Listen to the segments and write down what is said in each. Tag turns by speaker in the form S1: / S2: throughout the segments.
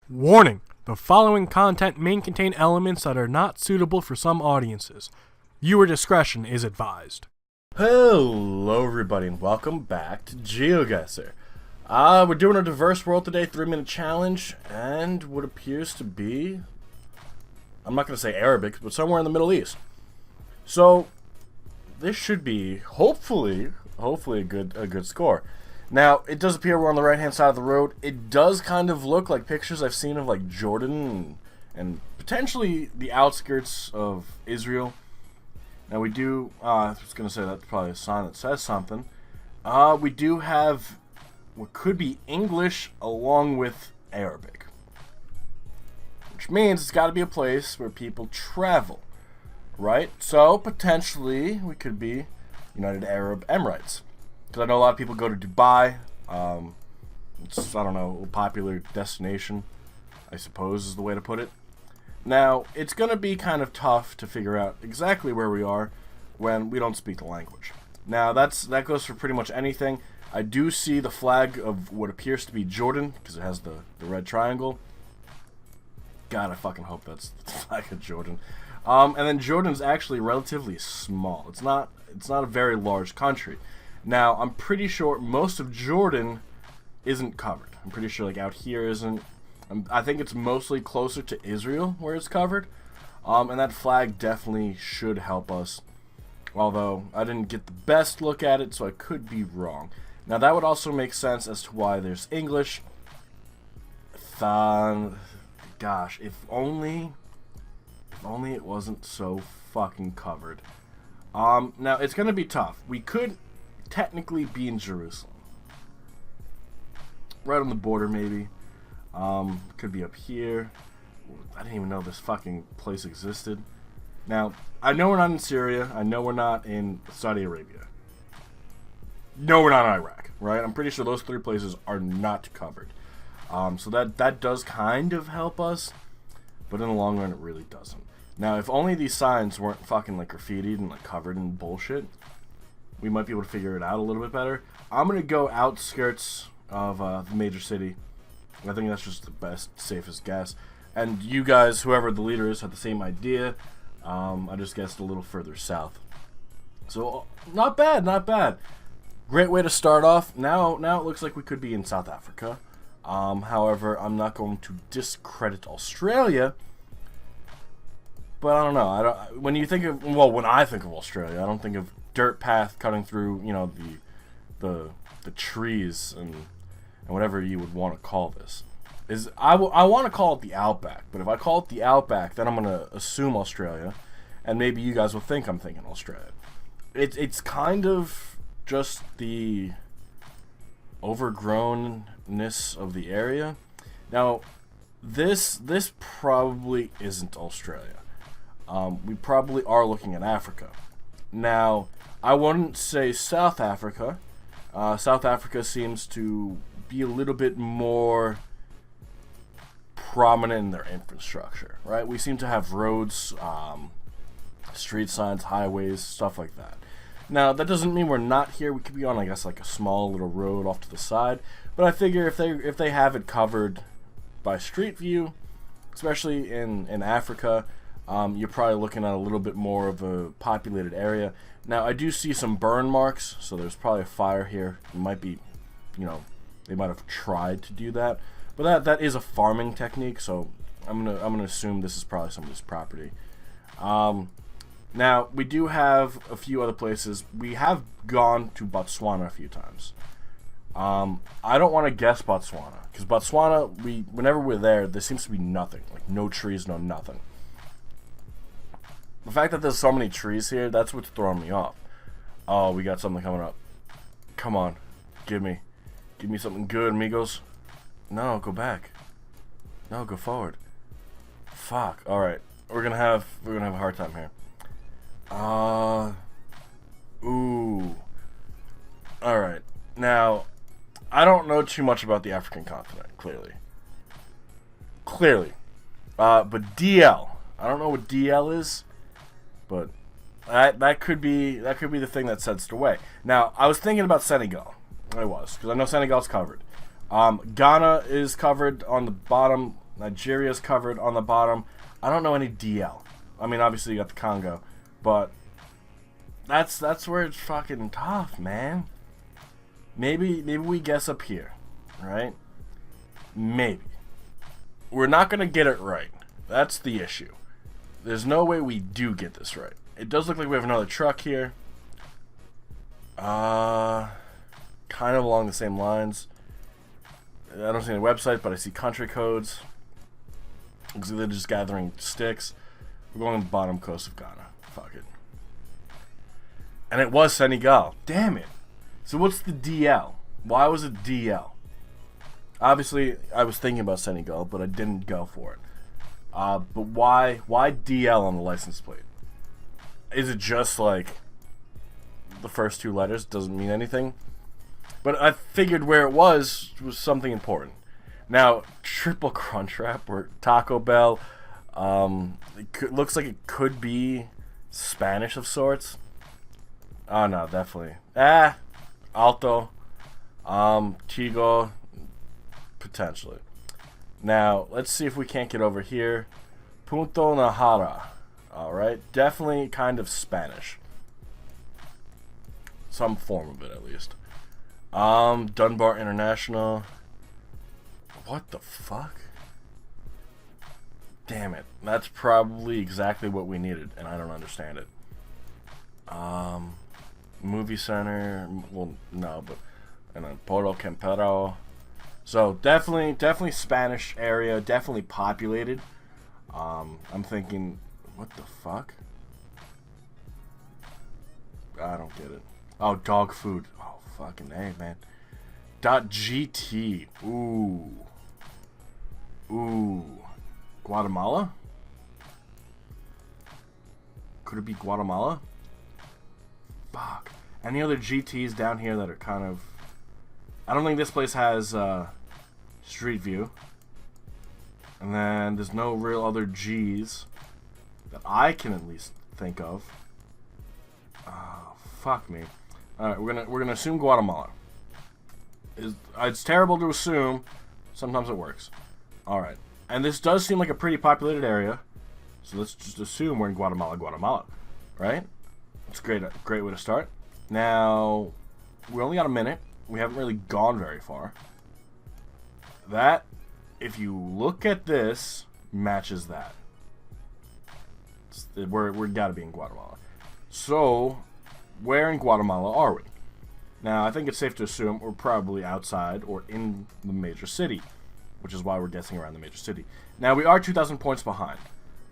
S1: Warning: the following content may contain elements that are not suitable for some audiences. Viewer discretion is advised.
S2: Hello everybody and welcome back to Geoguessr. We're doing a diverse world today, 3-minute challenge, and what appears to be, I'm not going to say Arabic, but somewhere in the Middle East. So, this should be, hopefully a good score. Now, it does appear we're on the right-hand side of the road. It does kind of look like pictures I've seen of like Jordan and potentially the outskirts of Israel. Now we do, I was going to say that's probably a sign that says something. We do have what could be English along with Arabic. Which means it's got to be a place where people travel, right? So, potentially, we could be United Arab Emirates. Because I know a lot of people go to Dubai. It's, I don't know, a popular destination, I suppose is the way to put it. Now, it's going to be kind of tough to figure out exactly where we are when we don't speak the language. Now, that goes for pretty much anything. I do see the flag of what appears to be Jordan, because it has the red triangle. God, I fucking hope that's the flag of Jordan. And then Jordan's actually relatively small. It's not a very large country. Now, I'm pretty sure most of Jordan isn't covered. I'm pretty sure like out here isn't. I think it's mostly closer to Israel where it's covered. And that flag definitely should help us. Although, I didn't get the best look at it, so I could be wrong. Now, that would also make sense as to why there's English. Gosh, if only it wasn't so fucking covered. Now, it's going to be tough. We could technically be in Jerusalem. Right on the border, maybe. Could be up here. I didn't even know this fucking place existed. Now, I know we're not in Syria. I know we're not in Saudi Arabia. No, we're not in Iraq, right? I'm pretty sure those three places are not covered. So that does kind of help us, but in the long run, it really doesn't. Now, if only these signs weren't fucking like graffitied and like covered in bullshit, we might be able to figure it out a little bit better. I'm gonna go outskirts of the major city. I think that's just the best, safest guess. And you guys, whoever the leader is, had the same idea. I just guessed a little further south. So, not bad, not bad. Great way to start off. Now it looks like we could be in South Africa. However, I'm not going to discredit Australia. But I don't know. When I think of Australia, I don't think of dirt path cutting through, you know, the trees and whatever you would want to call this. I want to call it the Outback, but if I call it the Outback, then I'm going to assume Australia, and maybe you guys will think I'm thinking Australia. It's kind of just the overgrownness of the area. Now, this probably isn't Australia. We probably are looking at Africa. Now, I wouldn't say South Africa. South Africa seems to be a little bit more prominent in their infrastructure, right? We seem to have roads, street signs, highways, stuff like that. Now, that doesn't mean we're not here. We could be on, I guess, like a small little road off to the side. But I figure if they have it covered by street view, especially in Africa, you're probably looking at a little bit more of a populated area. Now, I do see some burn marks, so there's probably a fire here. It might be, you know, they might have tried to do that. But that is a farming technique, so I'm gonna assume this is probably somebody's property. Now, we do have a few other places. We have gone to Botswana a few times. I don't want to guess Botswana, because Botswana, whenever we're there seems to be nothing. Like, no trees, no nothing. The fact that there's so many trees here, that's what's throwing me off. Oh, we got something coming up. Come on. Give me something good, amigos. No, go back. No, go forward. Fuck. Alright. We're gonna have a hard time here. Ooh. Alright. Now, I don't know too much about the African continent, clearly. But DL. I don't know what DL is, but that could be the thing that sets the way. Now, I was thinking about Senegal. I was, because I know Senegal's covered. Ghana is covered on the bottom Nigeria's covered on the bottom. I don't know any DL. I mean, obviously you got the Congo, but that's where it's fucking tough, man. Maybe we guess up here, right? Maybe. We're not gonna get it right. That's the issue. There's no way we do get this right. It does look like we have another truck here. Kind of along the same lines. I don't see any website, but I see country codes. Looks like they're just gathering sticks. We're going to the bottom coast of Ghana. Fuck it. And it was Senegal. Damn it. So what's the DL? Why was it DL? Obviously, I was thinking about Senegal, but I didn't go for it. But why DL on the license plate? Is it just like the first two letters? Doesn't mean anything. But I figured where it was something important. Now, Triple Crunchwrap or Taco Bell, looks like it could be Spanish of sorts. Oh no, definitely. Alto, Tigo, potentially. Now, let's see if we can't get over here. Punto Nahara. Alright, definitely kind of Spanish. Some form of it, at least. Dunbar International. What the fuck? Damn it. That's probably exactly what we needed, and I don't understand it. Movie Center. Well, no, but... And then Poro Campero. So, definitely Spanish area. Definitely populated. I'm thinking... What the fuck? I don't get it. Oh, dog food. Oh, fucking A, man. .GT. Ooh. Guatemala? Could it be Guatemala? Fuck. Any other GTs down here that are kind of... I don't think this place has Street View. And then there's no real other G's that I can at least think of. Oh, fuck me. Alright, we're gonna assume Guatemala. It's terrible to assume. Sometimes it works. Alright. And this does seem like a pretty populated area. So let's just assume we're in Guatemala. Right? It's a great way to start. Now, we only got a minute. We haven't really gone very far. That, if you look at this, matches that. We're gotta be in Guatemala. So, where in Guatemala are we? Now, I think it's safe to assume we're probably outside or in the major city, which is why we're guessing around the major city. Now, we are 2,000 points behind.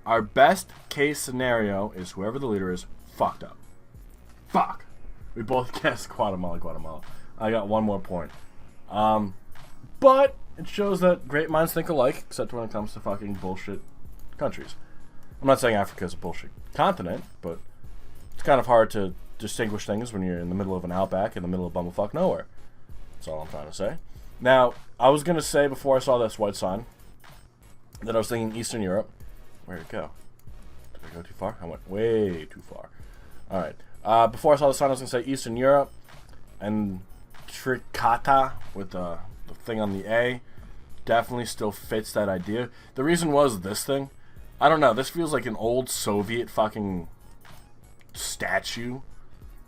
S2: Our best case scenario is whoever the leader is fucked up. Fuck. We both guessed Guatemala. I got one more point. But it shows that great minds think alike, except when it comes to fucking bullshit countries. I'm not saying Africa is a bullshit continent, but it's kind of hard to distinguish things when you're in the middle of an outback in the middle of bumblefuck nowhere. That's all I'm trying to say. Now, I was going to say before I saw this white sign that I was thinking Eastern Europe. Where'd it go? Did I go too far? I went way too far. Alright. Before I saw the sign, I was going to say Eastern Europe. And Tricata with the thing on the A definitely still fits that idea. The reason was this thing. I don't know. This feels like an old Soviet fucking statue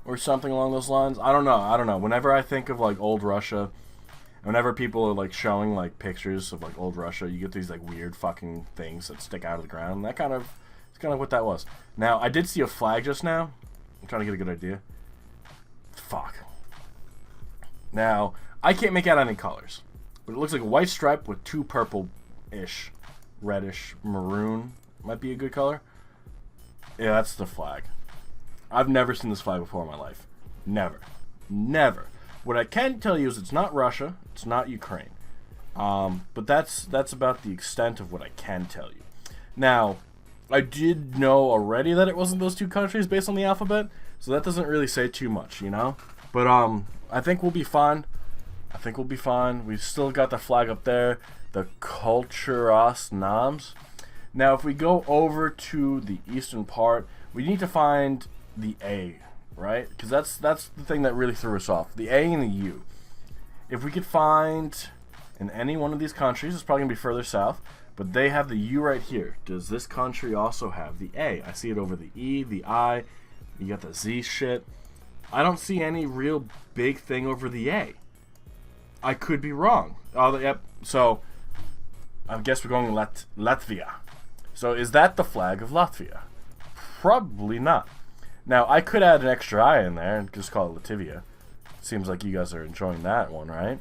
S2: or something along those lines. I don't know. Whenever I think of like old Russia, whenever people are like showing like pictures of like old Russia, you get these like weird fucking things that stick out of the ground. It's kind of what that was. Now, I did see a flag just now. I'm trying to get a good idea. Fuck. Now, I can't make out any colors, but it looks like a white stripe with two purple-ish, reddish, maroon. Might be a good color. Yeah, that's the flag. I've never seen this flag before in my life. Never. What I can tell you is it's not Russia. It's not Ukraine. But that's about the extent of what I can tell you. Now, I did know already that it wasn't those two countries based on the alphabet, so that doesn't really say too much, you know? But, I think we'll be fine. We've still got the flag up there. The Culturas Nams. Now, if we go over to the eastern part, we need to find the A, right? Because that's the thing that really threw us off. The A and the U. If we could find in any one of these countries, it's probably going to be further south, But they have the U right here. Does this country also have the A? I see it over the E, the I. You got the Z shit. I don't see any real big thing over the A. I could be wrong. Oh, yep. So, I guess we're going Latvia. So, is that the flag of Latvia? Probably not. Now, I could add an extra I in there and just call it Latvia. Seems like you guys are enjoying that one, right?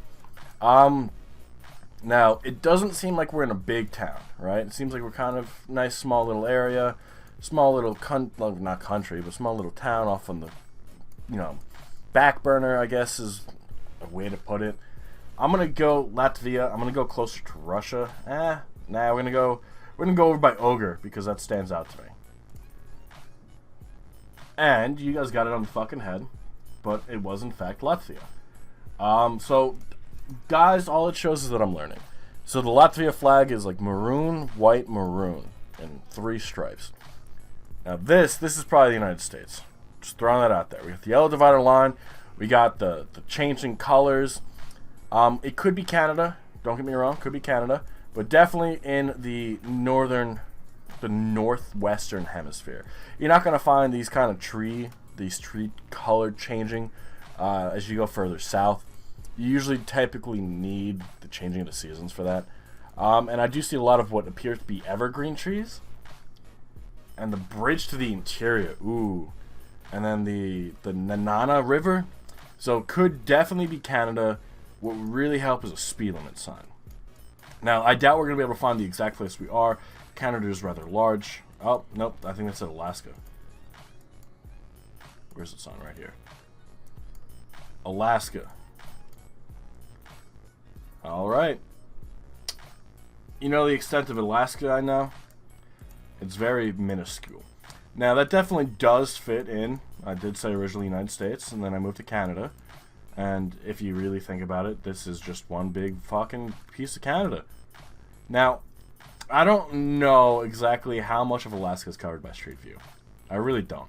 S2: Now, it doesn't seem like we're in a big town, right? It seems like we're kind of nice, small little area, small little, not country, but small little town off on the, back burner, I guess is a way to put it. I'm gonna go Latvia. I'm gonna go closer to Russia. Nah, we're gonna go over by Ogre because that stands out to me. And you guys got it on the fucking head, but it was in fact Latvia. So, guys, all it shows is that I'm learning. So the Latvia flag is like maroon, white, maroon, and 3 stripes. Now this is probably the United States. Just throwing that out there. We got the yellow divider line. We got the changing colors. It could be Canada. Don't get me wrong. Could be Canada, but definitely in the northwestern hemisphere. You're not gonna find these kind of tree color changing as you go further south. You usually typically need the changing of the seasons for that. And I do see a lot of what appears to be evergreen trees. And the bridge to the interior, ooh. And then the Nanana River. So could definitely be Canada. What would really help is a speed limit sign. Now, I doubt we're going to be able to find the exact place we are. Canada is rather large. Oh, nope, I think that's at Alaska. Where's the sign? Right here. Alaska. Alright. You know the extent of Alaska, I know? It's very minuscule. Now, that definitely does fit in. I did say originally United States, and then I moved to Canada. And if you really think about it, this is just one big fucking piece of Canada. Now, I don't know exactly how much of Alaska is covered by Street View. I really don't.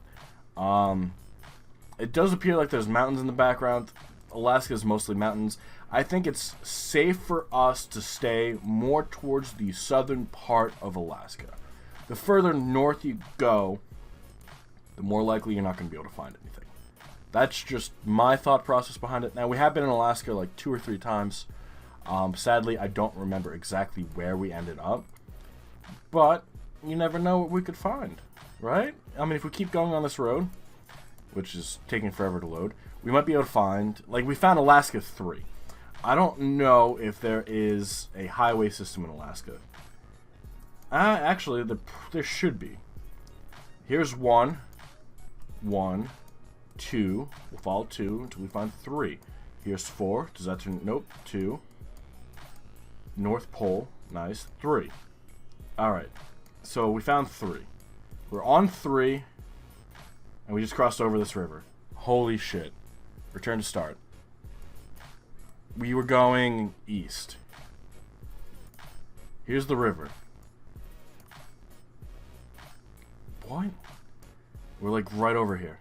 S2: It does appear like there's mountains in the background. Alaska is mostly mountains. I think it's safe for us to stay more towards the southern part of Alaska. The further north you go, the more likely you're not going to be able to find anything. That's just my thought process behind it. Now, we have been in Alaska like 2 or 3 times. Sadly, I don't remember exactly where we ended up. But you never know what we could find, right? I mean, if we keep going on this road, which is taking forever to load, we might be able to find, like, we found Alaska 3. I don't know if there is a highway system in Alaska. Actually, there should be. Here's 1, 2. We'll follow 2 until we find 3. Here's 4. Does that turn? Nope. 2. North Pole. Nice. 3. Alright. So we found 3. We're on 3. And we just crossed over this river. Holy shit. Return to start. We were going east. Here's the river. What? We're like right over here.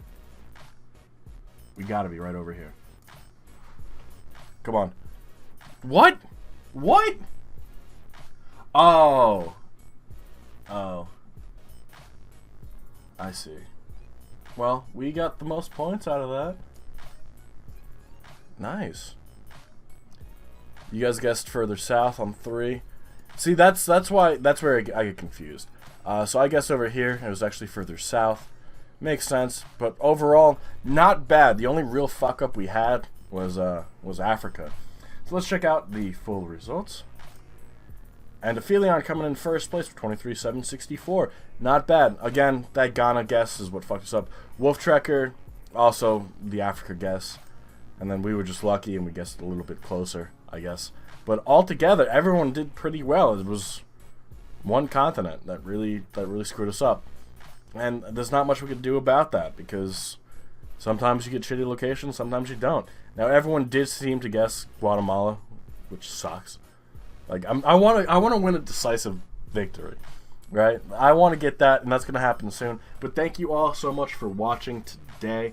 S2: We gotta be right over here. Come on. What? What? Oh. Oh. I see. Well, we got the most points out of that. Nice. You guys guessed further south on 3. See, that's where I get confused. So I guess over here it was actually further south. Makes sense, but overall not bad. The only real fuck up we had was Africa. So let's check out the full results. And Aphelion coming in first place for 23,764. Not bad. Again, that Ghana guess is what fucked us up. Wolf Trekker, also the Africa guess. And then we were just lucky and we guessed a little bit closer, I guess. But altogether, everyone did pretty well. It was one continent that really screwed us up. And there's not much we could do about that because sometimes you get shitty locations, sometimes you don't. Now everyone did seem to guess Guatemala, which sucks. Like I want to win a decisive victory, right? I want to get that, and that's gonna happen soon. But thank you all so much for watching today.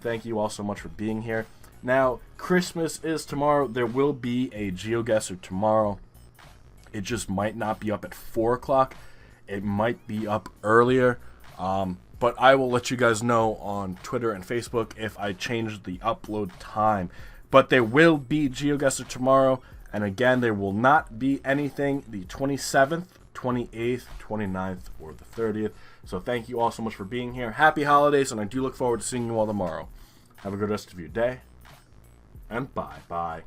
S2: Thank you all so much for being here. Now Christmas is tomorrow. There will be a Geoguessr tomorrow. It just might not be up at 4 o'clock. It might be up earlier. But I will let you guys know on Twitter and Facebook if I change the upload time. But there will be Geoguessr tomorrow. And again, there will not be anything the 27th, 28th, 29th, or the 30th. So thank you all so much for being here. Happy holidays, and I do look forward to seeing you all tomorrow. Have a good rest of your day. And bye-bye.